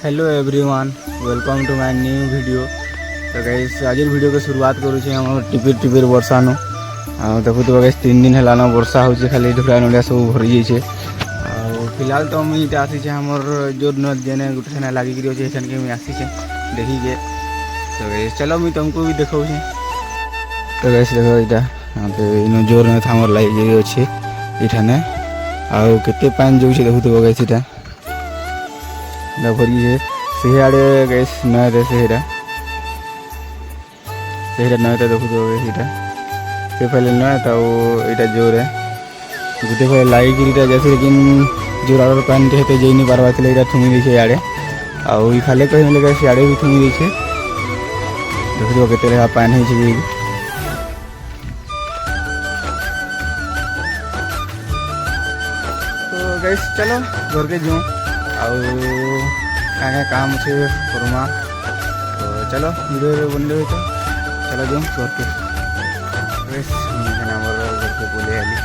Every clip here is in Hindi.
Hello everyone, welcome to my new video. तो गाइस आज वीडियो के शुरुआत करुचे हम टिपिर टिपिर वर्षा नु देखु तो गाइस 3 दिन है वर्षा हो खाली ढुरा नड़िया सब भरी जाइए। फिलहाल तो मुझे आसी हमर जो जेने गोटे सेना लगिक अच्छे सेन के आसीचे देखिके। तो गाइस चलो मुझे तुमको भी देखा। तो गाइस देखो यहाँ जोर में थामर लगी अच्छे इठाने आउ केते पानी जो देखु तो गाइस इटा भरी है से आड़े गैस नए रे से नए तो देखु तो इटा से पहले नए तो इटा जोर है गोटे पहले लागिक जैसे लेकिन जोर आड़ पानी हेते जे नहीं पार्बा इटा थुमी देखे आड़े आउ खाले कहीं गैस आड़े भी थुमी देखे देखु तो केते पानी है। तो गैस चलो घर के जो क्या काम अच्छे करमा। तो चलो वीडियो बनले हो तो चलो जो घर के घर के बोले आली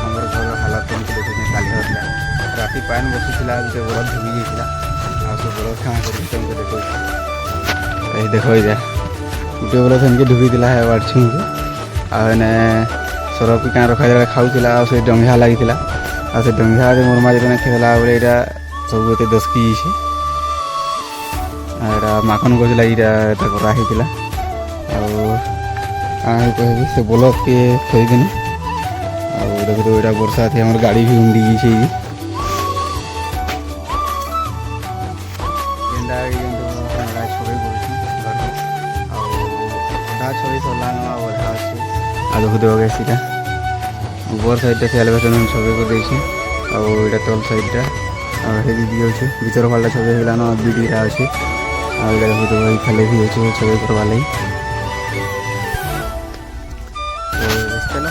हमारे घर हालत देखे काली राति पान बसुला गोटे बरद धुमी जाता सब बरद खाँ कर देख देखो जा गोटे बरद एमके ढुकीला है वाट छुँ आने सरफ क्या रखा खाऊला से डंगा लगी से डंगा मोरमा जो खेला बोले यहाँ सब ये दसकी माखन गज लगी कराला कह से बलद के थोदेन देख तो यहाँ वर्षा थी हमारे गाड़ी भी उंडी गई छवि छवि सरलान बढ़ा अच्छे देख तो सीटा ऊपर साइड से एलिवेशन छवि को देखिए तल साइडटा दीदी अच्छे भर फाला छवि होगा ना बीडीटा अच्छे देखो तो वही खाले भी अच्छे छवि करवा लगी। तो चलो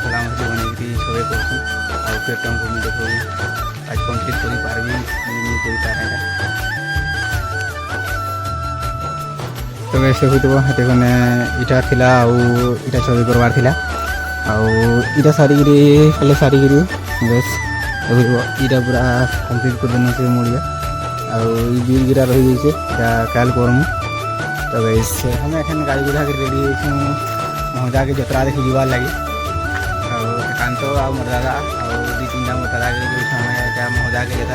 बन छवि कर फिर तुमको मुझे देखो आज कम्प्लीट कर पार्बी नहीं पारे। तो वैसे देखो तो देखने इटा थिला इटा छवि करवार थिला इटा सारिकी खाली सारिकी बस इटा पूरा कम्प्लीट कर देना से मुड़िया बीर गिरा रही जाए काल करमु। तो वैसे हमें एखन गाड़ी गुड़ा के रेडी महजा के जतरा देखी जीवार लगी एकांत मोर दादा और 2-3 मोर दादा के महजा के जता